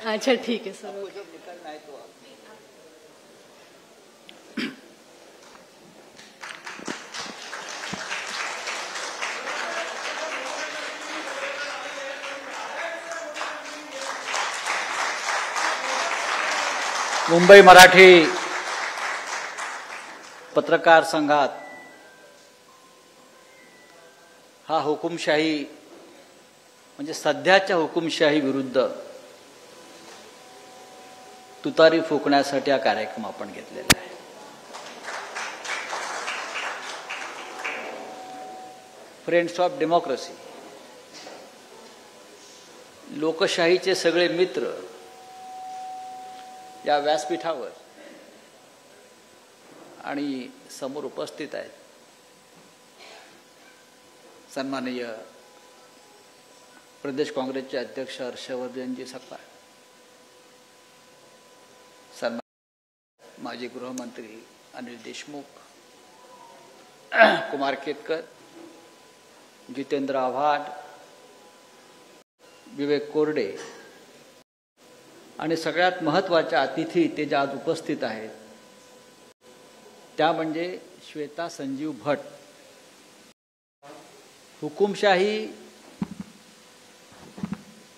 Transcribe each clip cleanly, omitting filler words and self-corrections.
अच्छा ठीक है सर। निकलना है तो मुंबई मराठी पत्रकार संघात हा हुकुमशाही म्हणजे सध्याच्या हुकुमशाही विरुद्ध तुतारी फुकण्यासाठी हा कार्यक्रम आपण घेतलेला आहे। फ्रेंड्स ऑफ डेमोक्रेसी, लोकशाहीचे सगळे मित्र या व्यासपीठावर आणि समोर उपस्थित आहेत। सन्माननीय प्रदेश काँग्रेसचे अध्यक्ष हर्षवर्धनजी सपकाळ, सन्माननीय माजी गृहमंत्री अनिल देशमुख, कुमार केतकर, जितेंद्र आव्हाड, विवेक कोरडे आणि सगळ्यात महत्त्वाच्या अतिथी ते जे आज उपस्थित आहेत त्या म्हणजे श्वेता संजीव भट। हुकुमशाही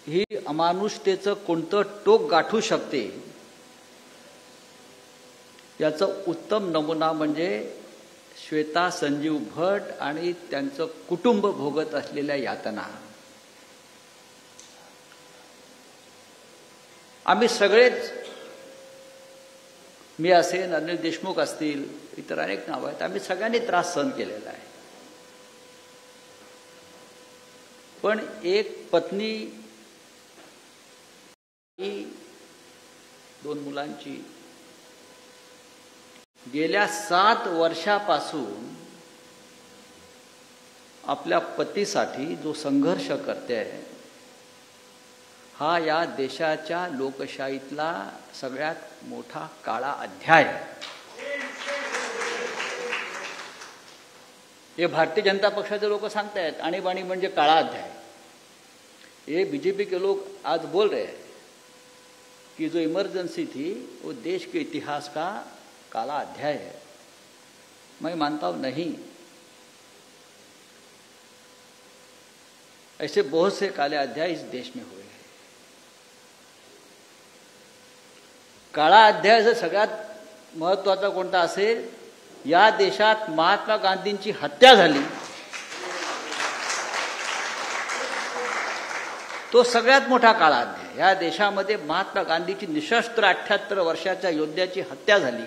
ही अमानुषतेचं कोणतं टोक गाठू शकते याचं उत्तम नमुना म्हणजे श्वेता संजीव भट आणि त्यांचं कुटुंब भोगत असलेल्या यातना। आम्ही सगळेच, मी असेल, अनिल देशमुख असतील, इतर अनेक नावं आहेत, आम्ही सगळ्यांनी त्रास सहन केलेला आहे। पण एक पत्नी, दोन मुलांची गेल्या 7 वर्षापासून आपल्या पतीसाठी जो संघर्ष करते आहे हा या देशाच्या लोकशाहीतला सगळ्यात मोठा काळा अध्याय आहे। हे भारतीय जनता पक्षाचे लोक सांगतायत आणीबाणी म्हणजे काळा अध्याय। ये बीजेपी के लोग आज बोल रहे हैं कि जो इमरजेंसी थी वो देश के इतिहास का काला अध्याय है। मैं मानता हूं नहीं, ऐसे बहुत से काले अध्याय इस देश में हुए हैं। काळा अध्याय जर सगळ्यात महत्त्वाचा कोणता असेल, या देशात महात्मा गांधींची हत्या झाली तो सगळ्यात मोठा काळा अध्याय। या देशामध्ये महात्मा गांधीची निशस्त्र 78 वर्षाच्या योद्ध्याची हत्या झाली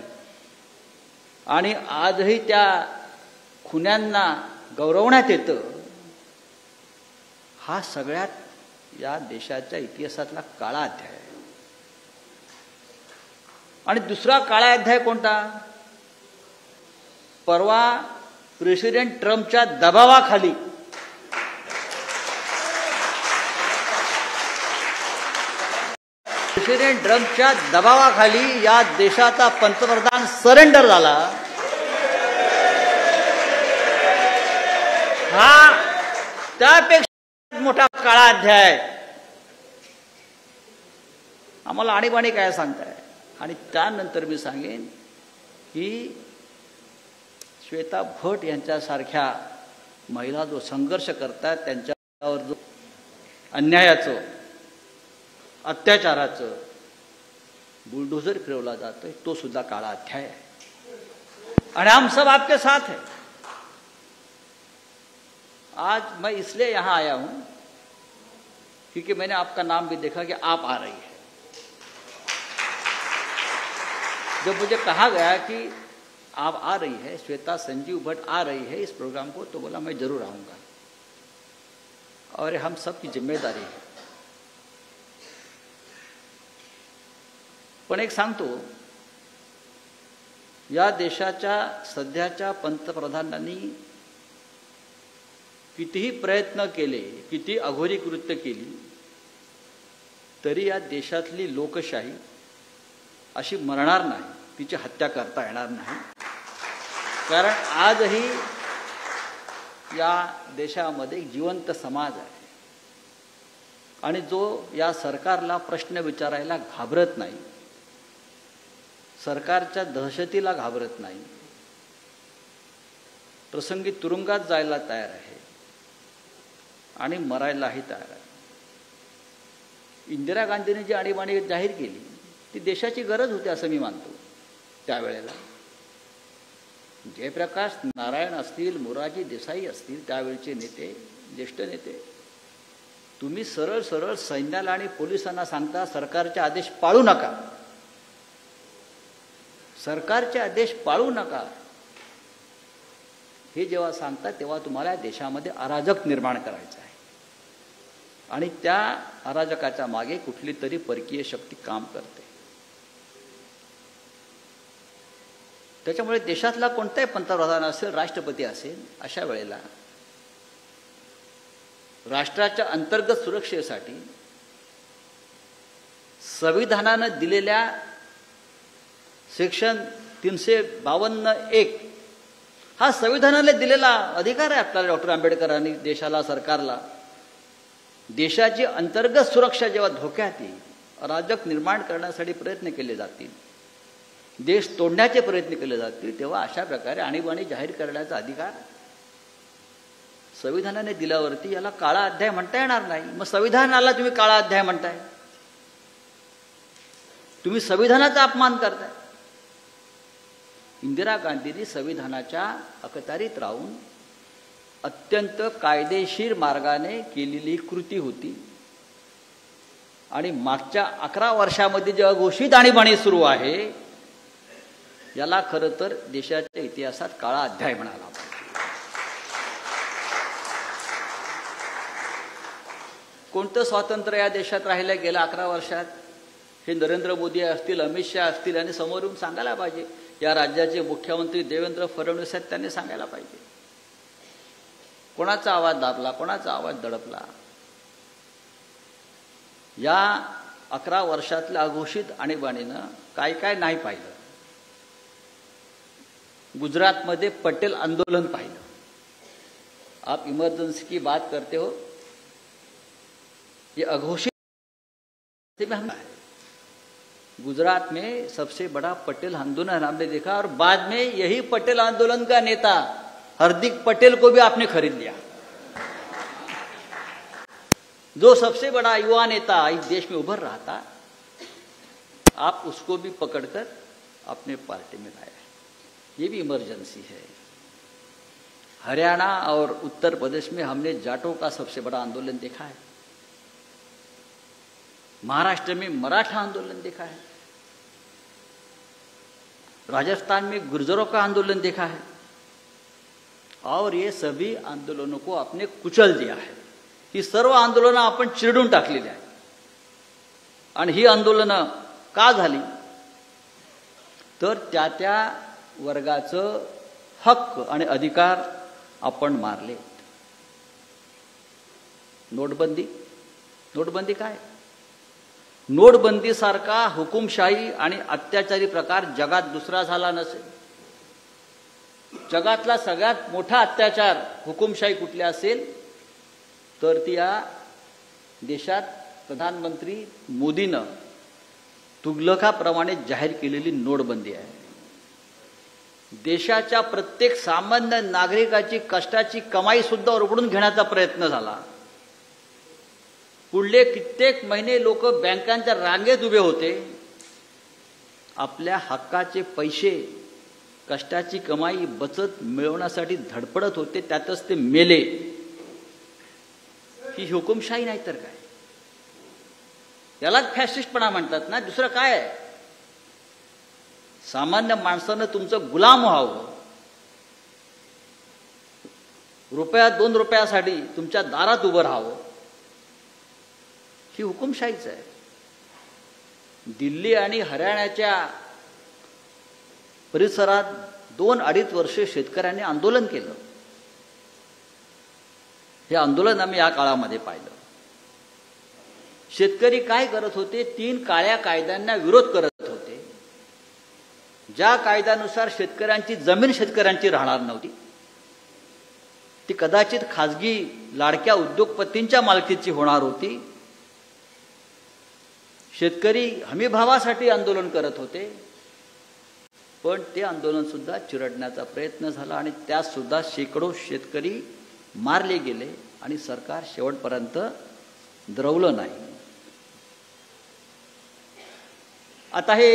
आणि आजही त्या खुन्यांना गौरवण्यात येतं, हा सगळ्यात या देशाच्या इतिहासातला काळा अध्याय आहे। आणि दुसरा काळा अध्याय कोणता? परवा प्रेसिडेंट ट्रम्पच्या दबावाखाली या देशाचा पंतप्रधान सरेंडर झाला। हा त्यापेक्षा मोठा काळा अध्याय। आम्हाला आणीबाणी काय सांगताय? आणि त्यानंतर मी सांगेन की श्वेता भट यांच्यासारख्या महिला जो संघर्ष करतात त्यांच्यावर जो अन्यायाचं, अत्याचाराचं बुलडोजर फिरवला जातोय तो सुद्धा काळा अध्याय है। और हम सब आपके साथ हैं। आज मैं इसलिए यहां आया हूं क्योंकि मैंने आपका नाम भी देखा कि आप आ रही है। जब मुझे कहा गया कि आप आ रही है, श्वेता संजीव भट आ रही है इस प्रोग्राम को, तो बोला मैं जरूर आऊंगा और हम सब की जिम्मेदारी है। पण एक सांगतो, या देशाच्या सध्याच्या पंतप्रधानांनी कितीही प्रयत्न केले, किती अघोरी कृत्य केली, तरी या देशातली लोकशाही अशी मरणार नाही, तिची हत्या करता येणार नाही। कारण आजही या देशामध्ये एक जिवंत समाज आहे। आणि जो या सरकारला प्रश्न विचारायला घाबरत नाही, सरकारच्या दहशतीला घाबरत नाही, प्रसंगी तुरुंगात जायला तयार आहे आणि मरायलाही तयार आहे. इंदिरा गांधींनी जी आणीबाणी जाहीर केली ती देशाची गरज होती असं मी मानतो. त्यावेळेला जयप्रकाश नारायण असतील, मोरारजी देसाई असतील, त्यावेळचे नेते, ज्येष्ठ नेते, तुम्ही सरळ सरळ सैन्याला आणि पोलिसांना सांगता सरकारचे आदेश पाळू नका, सरकारचे आदेश पाळू नका. हे जेव्हा सांगता तेव्हा तुम्हाला देशामध्ये अराजक निर्माण करायचं आहे आणि त्या अराजकाच्या मागे कुठली तरी परकीय शक्ती काम करते. त्याच्यामुळे देशातला कोणताही पंतप्रधान असेल, राष्ट्रपती असेल, अशा वेळेला राष्ट्राच्या अंतर्गत सुरक्षेसाठी संविधानानं दिलेल्या सेक्शन 352(1) हा संविधानाने दिलेला अधिकार आहे आपल्याला. डॉक्टर आंबेडकरांनी देशाला, सरकारला, देशाची अंतर्गत सुरक्षा जेव्हा धोक्यात येईल, अराजक निर्माण करण्यासाठी प्रयत्न केले जातील, देश तोडण्याचे प्रयत्न केले जातील, तेव्हा अशा प्रकारे आणीबाणी जाहीर करण्याचा अधिकार संविधानाने दिल्यावरती याला काळा अध्याय म्हणता येणार नाही. मग संविधानाला तुम्ही काळा अध्याय म्हणताय, तुम्ही संविधानाचा अपमान करताय. इंदिरा गांधींनी संविधानाच्या अखत्यारीत राहून अत्यंत कायदेशीर मार्गाने केलेली कृती होती आणि मागच्या 11 वर्षामध्ये जे अघोषित आणीबाणी सुरू आहे याला खरं तर देशाच्या इतिहासात काळा अध्याय म्हणाला. कोणतं स्वातंत्र्य या देशात राहिलं गेल्या 11 वर्षात हे नरेंद्र मोदी असतील, अमित शहा असतील यांनी समोर येऊन सांगायला पाहिजे. या राज्याचे मुख्यमंत्री देवेंद्र फडणवीस आहेत, त्यांनी सांगायला पाहिजे. कोणाचा आवाज दाबला, कोणाचा आवाज दडपला. या 11 वर्षातल्या अघोषित आणीबाणीनं काय काय नाही पाहिलं. गुजरातमध्ये पटेल आंदोलन पाहिलं. आप इमरजेंसी की बात करते हो, ये अघोषित में हम गुजरात में सबसे बड़ा पटेल आंदोलन हमने देखा और बाद में यही पटेल आंदोलन का नेता हार्दिक पटेल को भी आपने खरीद लिया. जो सबसे बड़ा युवा नेता इस देश में उभर रहा था, आप उसको भी पकड़कर अपने पार्टी में लाए. ये भी इमरजेंसी है. हरियाणा और उत्तर प्रदेश में हमने जाटों का सबसे बड़ा आंदोलन देखा है. महाराष्ट्र में मराठा आंदोलन देखा है. राजस्थान में गुर्जरों का आंदोलन देखा है. और ये सभी आंदोलनों को आपने कुचल दिया है. ही सर्व आंदोलनं आपण चिरडून टाकलेली आहेत. आणि ही आंदोलनं का झाली तर त्या त्या वर्गाचं हक्क आणि अधिकार आपण मारले. नोटबंदी, नोटबंदी काय? नोटबंदी सारखा हुकुमशाही आणि अत्याचारी प्रकार जगात दुसरा झाला नसेल. जगातला सगळ्यात मोठा अत्याचार हुकुमशाही कुठली असेल तर ती या देशात प्रधानमंत्री मोदीनं तुगलकाप्रमाणे जाहीर केलेली नोटबंदी आहे. देशाच्या प्रत्येक सामान्य नागरिकाची कष्टाची कमाई सुद्धा उरबडून घेण्याचा प्रयत्न झाला. पुढले कित्येक महिने लोक बँकांच्या रांगेत उभे होते. आपल्या हक्काचे पैसे, कष्टाची कमाई, बचत मिळवण्यासाठी धडपडत होते. त्यातच ते मेले. ही हुकुमशाही नाही तर काय? यालाच फॅसिस्टपणा म्हणतात ना, दुसरं काय आहे? सामान्य माणसानं तुमचं गुलाम व्हावं, रुपया 2 रुपयासाठी तुमच्या दारात उभं राहावं, ही हुकुमशाहीच आहे. दिल्ली आणि हरियाणाच्या परिसरात 2-2.5 वर्षे शेतकऱ्यांनी आंदोलन केलं. हे आंदोलन आम्ही या काळामध्ये पाहिलं. शेतकरी काय करत होते? 3 काळ्या कायद्यांना विरोध करत होते. ज्या कायद्यानुसार शेतकऱ्यांची जमीन शेतकऱ्यांची राहणार नव्हती, ती कदाचित खाजगी लाडक्या उद्योगपतींच्या मालकीची होणार होती. शेतकरी हमीभावासाठी आंदोलन करत होते, पण ते आंदोलन सुद्धा चिरडण्याचा प्रयत्न झाला आणि त्यात सुद्धा शेकडो शेतकरी मारले गेले आणि सरकार शेवटपर्यंत द्रवलं नाही. आता हे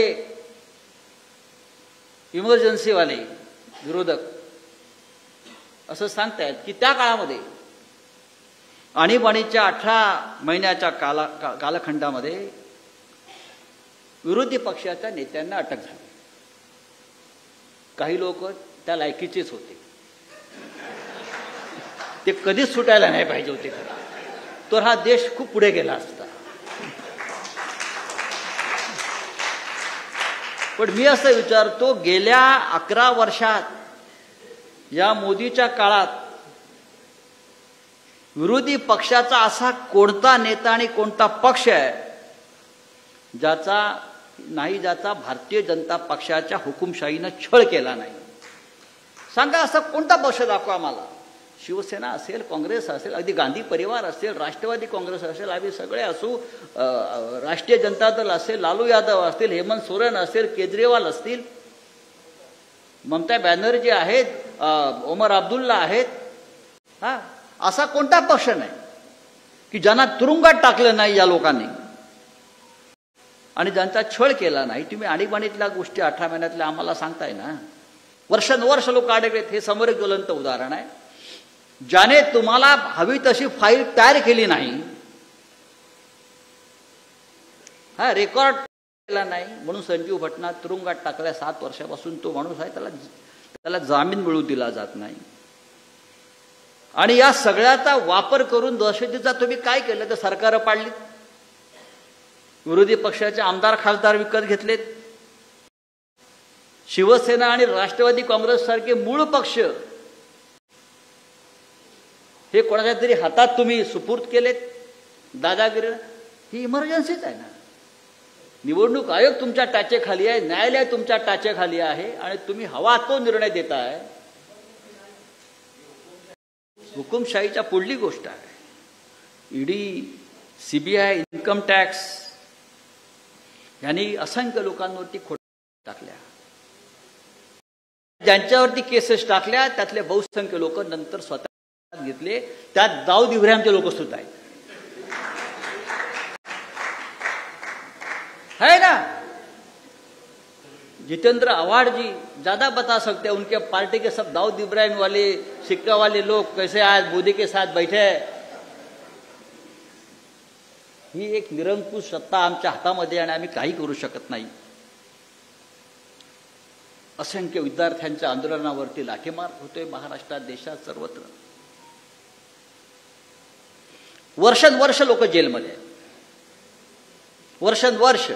इमर्जन्सीवाले विरोधक असं सांगतायत की त्या काळामध्ये आणीबाणीच्या 18 महिन्याच्या कालखंडामध्ये विरोधी पक्षाच्या नेत्यांना अटक झाली. काही लोक त्या लायकीचेच होते, ते कधीच सुटायला नाही पाहिजे होते, तर हा देश खूप पुढे गेला असता. पण मी असं विचारतो, गेल्या 11 वर्षात या मोदीच्या काळात विरोधी पक्षाचा असा कोणता नेता आणि कोणता पक्ष आहे ज्याचा भारतीय जनता पक्षाच्या हुकुमशाहीनं छळ केला नाही? सांगा, असा कोणता पक्ष दाखवा मला. शिवसेना असेल, काँग्रेस असेल, अगदी गांधी परिवार असेल, राष्ट्रवादी काँग्रेस असेल, आम्ही सगळे असू, राष्ट्रीय जनता दल असेल, लालू यादव असतील, हेमंत सोरेन असेल, केजरीवाल असतील, ममता बॅनर्जी आहेत, ओमर अब्दुल्ला आहेत, हा असा कोणता पक्ष नाही की ज्यांना तुरुंगात टाकलं नाही या लोकांनी आणि ज्यांचा छळ केला नाही. तुम्ही आणीबाणीतल्या गोष्टी 18 महिन्यातल्या आम्हाला सांगताय ना. वर्षानुवर्ष लोक अडकलेत. हे समोर एक ज्वलंत उदाहरण आहे. ज्याने तुम्हाला हवी तशी फाईल तयार केली नाही, हा रेकॉर्ड केला नाही म्हणून संजीव भटना तुरुंगात टाकल्या 7 वर्षापासून तो माणूस आहे, त्याला जामीन मिळू दिला जात नाही. आणि या सगळ्याचा वापर करून दहशतीचा तुम्ही काय केलं? तर सरकार पाडली, विरोधी पक्षाचे आमदार खासदार विकत घेतलेत, शिवसेना आणि राष्ट्रवादी काँग्रेस सारखे मूळ पक्ष हे कोणाच्या तरी हातात तुम्ही सुपूर्द केलेत दादागिरी. ही इमर्जन्सीच आहे ना. निवडणूक आयोग तुमच्या टाचेखाली आहे, न्यायालय तुमच्या टाचेखाली आहे आणि तुम्ही हवा तो निर्णय देताय. हुकुमशाहीच्या पुढली गोष्ट आहे. ईडी, सीबीआय, इन्कम टॅक्स यांनी असंख्य लोकांवरती खोट टाकल्या. ज्यांच्यावरती केसेस टाकल्या त्यातले बहुसंख्य लोक नंतर स्वतः घेतले. त्यात दाऊद इब्राहिमचे लोक सुद्धा आहेत, है ना. जितेंद्र आव्हाड जी ज्यादा बता सकते हैं, उनके पार्टी के सब दाऊद इब्राहिम वाले सिक्का वाले लोग कैसे आज मोदी के साथ बैठे हैं. ही एक निरंकुश सत्ता आमच्या हातामध्ये आणि आम्ही काही करू शकत नाही. असंख्य विद्यार्थ्यांच्या आंदोलनावरती लाठीमार होतोय महाराष्ट्रात, देशात, सर्वत्र. वर्षानुवर्ष लोक जेलमध्ये आहेत, वर्षानुवर्ष.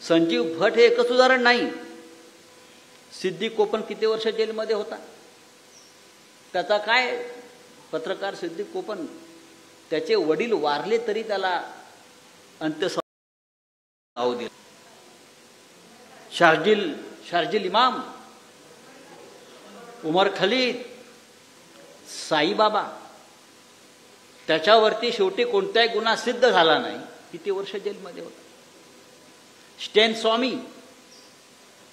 संजीव भट हे एकच उदाहरण नाही. सिद्दी कोपन किती वर्ष जेलमध्ये होता? त्याचा काय? पत्रकार सिद्दी कोपन, त्याचे वडील वारले तरी त्याला अंत्यसंस्कार दिले. शार्जिल इमाम, उमर खलीद, साईबाबा, त्याच्यावरती शेवटी कोणताही गुन्हा सिद्ध झाला नाही. किती वर्ष जेलमध्ये होता.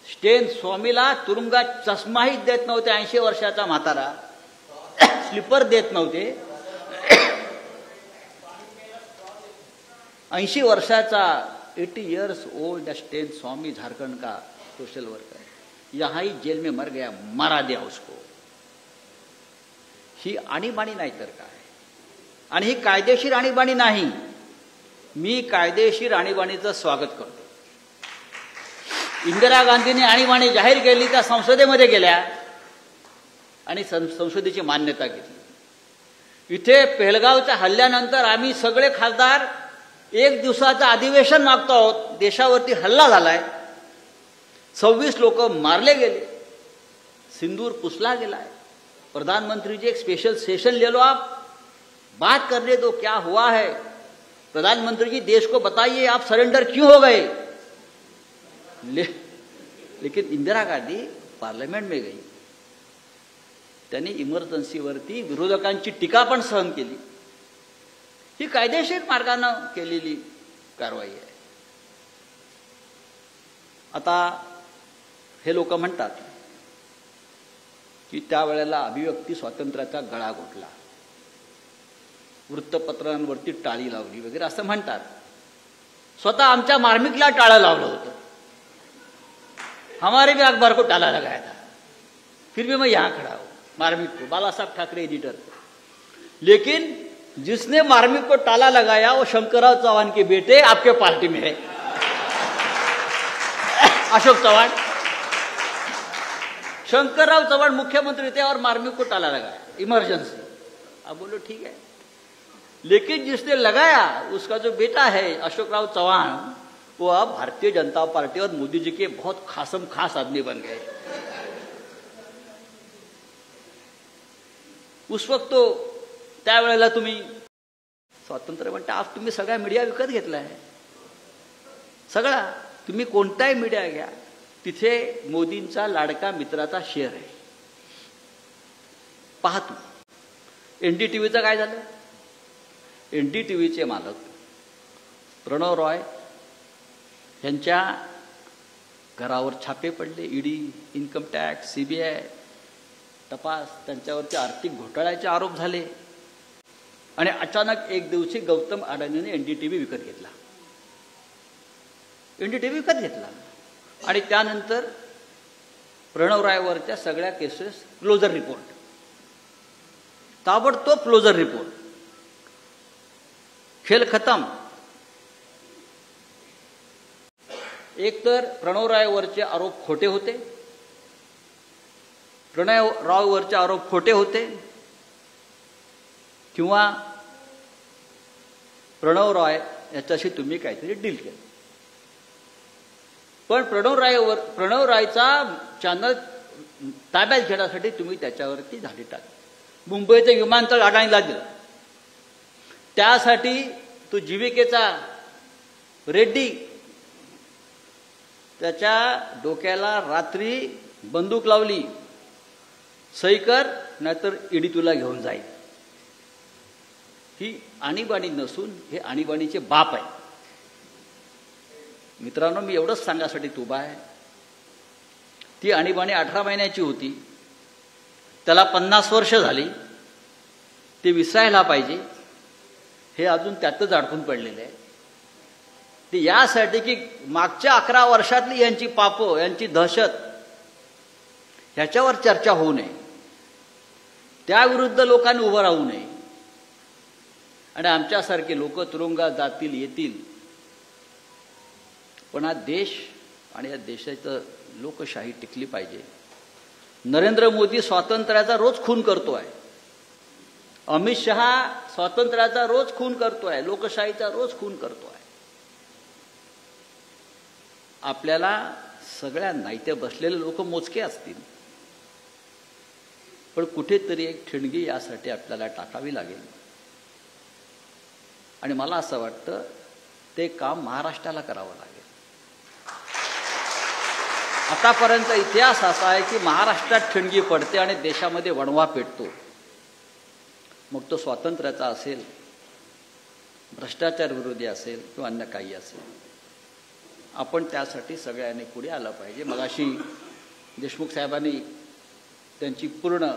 स्टेन स्वामीला तुरुंगात चष्माही देत नव्हते. 80 वर्षाचा म्हातारा, स्लीपर देत नव्हते. 80 वर्षाचा 80 इयर्स ओल्ड स्टेन स्वामी, झारखंड का सोशल वर्कर, यहाँ ही जेल में मर गया, मारा दिया उसको. ही आणीबाणी नाही तर काय? आणि ही कायदेशीर आणीबाणी नाही. मी कायदेशीर आणीबाणीचं स्वागत करतो. इंदिरा गांधींनी आणीबाणी जाहीर केली, त्या संसदेमध्ये गेल्या आणि संसदेची मान्यता घेतली. इथे पेहलगावच्या हल्ल्यानंतर आम्ही सगळे खासदार 1 दिवसाचं अधिवेशन मागतो आहोत. देशावरती हल्ला झालाय, 26 लोक मारले गेले, सिंदूर पुसला गेलाय. प्रधानमंत्री जी एक स्पेशल सेशन ले लो, आप बात करने दो क्या हुआ है. प्रधानमंत्री जी देश को बताइए आप सरेंडर क्यों हो गए. लेकिन इंदिरा गांधी पार्लियामेंट में गई, त्यांनी इमर्जन्सीवरती विरोधकांची टीका पण सहन केली. ही कायदेशीर मार्गाने केलेली कारवाई आहे. आता हे लोक म्हणतात की त्यावेळेला अभिव्यक्ती स्वातंत्र्याचा गळा घोटला, वृत्तपत्रांवरती टाळी लावली वगैरे असं म्हणतात. स्वतः आमच्या मार्मिकला टाळं लावलं होतं. हमारे भी अखबार को ताला लगाया था, फिर भी मैं यहाँ खड़ा हूँ. मार्मिक को, बाला साहब ठाकरे एडिटर. लेकिन जिसने मार्मिक को ताला लगाया वो शंकरराव चौहान के बेटे आपके पार्टी में है, अशोक चौहान. शंकरराव चौहान मुख्यमंत्री थे और मार्मिक को ताला लगाया, इमरजेंसी. अब बोलो ठीक है, लेकिन जिसने लगाया उसका जो बेटा है अशोक राव चौहान, वो अब भारतीय जनता पार्टी और मोदी जी के बहुत खास आदमी बन गए. उस वक्त तो त्यावेळेला तुम्ही स्वातंत्र्य म्हणता, आज तुम्ही सगळा मीडिया विकत घेतलाय. सगळा तुम्ही कोणताही मीडिया घ्या, तिथे मोदींचा लाडका मित्राचा शेअर आहे. पहा तुम्ही एनडीटीव्हीचं काय झालं. एनडीटीव्हीचे मालक प्रणव रॉय यांच्या घरावर छापे पडले. ईडी, इन्कम टॅक्स, सीबीआय तपास, त्यांच्यावरचे आर्थिक घोटाळ्याचे आरोप झाले. आणि अचानक एक दिवशी गौतम अडाणीने एनडीटीव्ही विकत घेतला. एनडीटीव्ही विकत घेतला आणि त्यानंतर प्रणव रायवरच्या सगळ्या केसेस क्लोजर रिपोर्ट, ताबडतोब क्लोजर रिपोर्ट. खेळ खतम. एक तर प्रणव रायवरचे आरोप खोटे होते, प्रणव राववरचे आरोप खोटे होते, किंवा प्रणव रॉय याच्याशी तुम्ही काहीतरी डील केलं. पण प्रणव रायचा चॅनल ताब्यात घेण्यासाठी तुम्ही त्याच्यावरती झाडी टाकली. मुंबईचं विमानतळ अडाणीला दिलं. त्यासाठी तो जीविकेचा रेड्डी त्याच्या डोक्याला रात्री बंदूक लावली, सही कर नाहीतर ईडी तुला घेऊन जाईल. ही आणीबाणी नसून हे आणीबाणीचे बाप आहे. मित्रांनो, मी एवढंच सांगासाठी उभा आहे. ती आणीबाणी 18 महिन्याची होती, त्याला 50 वर्ष झाली. ते विसरायला पाहिजे. हे अजून त्यातच अडकून पडलेले आहे. ते यासाठी की मागच्या 11 वर्षातली यांची पापं, यांची दहशत, ह्याच्यावर चर्चा होऊ नये, त्याविरुद्ध लोकांनी उभं राहू नये आणि आमच्यासारखे लोक तुरुंगात जातील येतील. पण हा देश आणि या देशाचं लोकशाही टिकली पाहिजे. नरेंद्र मोदी स्वातंत्र्याचा रोज खून करतोय. अमित शहा स्वातंत्र्याचा रोज खून करतोय, लोकशाहीचा रोज खून करतोय. आपल्याला सगळ्यांना इथे बसलेले लोक मोजके असतील, पण कुठेतरी एक ठिणगी यासाठी आपल्याला टाकावी लागेल. आणि मला असं वाटतं ते काम महाराष्ट्राला करावं लागेल. आतापर्यंत इतिहास असा आहे की महाराष्ट्रात ठिणगी पडते आणि देशामध्ये वणवा पेटतो. मग तो स्वातंत्र्याचा असेल, भ्रष्टाचार विरोधी असेल किंवा अन्य काही असेल. आपण त्यासाठी सगळ्यांनी पुढे आलं पाहिजे. मगाशी देशमुख साहेबांनी त्यांची पूर्ण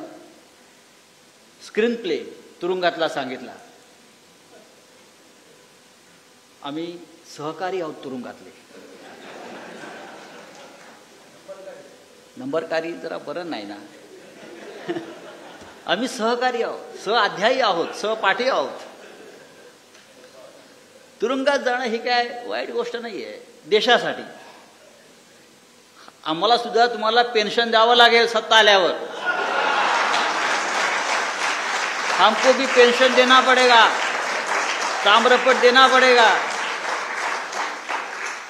स्क्रीन प्ले तुरुंगातला सांगितला. आम्ही सहकारी आहोत तुरुंगातले. नंबरकारी जरा बरं नाही ना. आम्ही सहकारी आहोत, सहअध्यायी आहोत, सहपाठी आहोत. तुरुंगात जाणं ही काय वाईट गोष्ट नाही आहे देशासाठी. आम्हाला सुद्धा तुम्हाला पेन्शन द्यावं लागेल सत्ता आल्यावर. हमको भी पेंशन देना पड़ेगा, ताम्रपट देना पड़ेगा.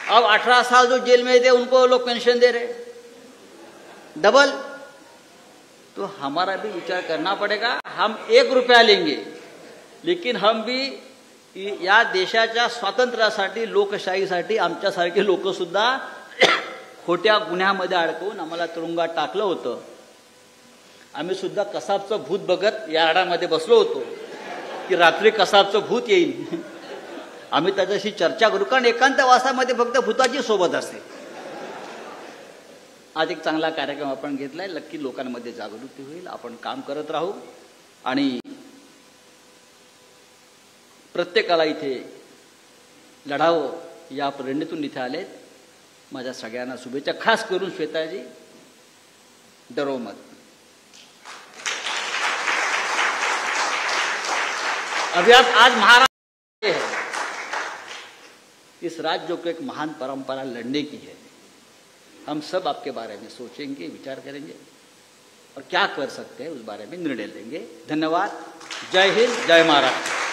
अब 18 साल जो जेल में थे उनको लोग पेंशन दे रहे डबल. तो हमारा भी विचार करना पड़ेगा. हम 1 रुपया लेंगे, लेकिन हम भी या देशाच्या स्वातंत्र्यासाठी, लोकशाहीसाठी आमच्यासारखे लोक सुद्धा खोट्या गुन्ह्यामध्ये अडकवून आम्हाला तुरुंगात टाकलं होतं. आम्ही सुद्धा कसाबचं भूत बघत यार्डामध्ये बसलो होतो की रात्री कसाबचं भूत येईल आम्ही त्याच्याशी चर्चा करू, कारण एकांतवासामध्ये फक्त भूताची सोबत असते. आज एक चांगला कार्यक्रम आपण घेतलाय, नक्की लोकांमध्ये जागृती होईल. आपण काम करत राहू आणि प्रत्येकाला इथे लढावं या प्रेरणेतून इथे आलेत. माझ्या सगळ्यांना शुभेच्छा, खास करून श्वेताजी, डरो मत. अभी आज महाराष्ट्र है, इस राज्य को एक महान परंपरा लड़ने की है. हम सब आपके बारे में सोचेंगे, विचार करेंगे और क्या कर सकते हैं उस बारे में निर्णय लेंगे. धन्यवाद. जय हिंद, जय महाराष्ट्र.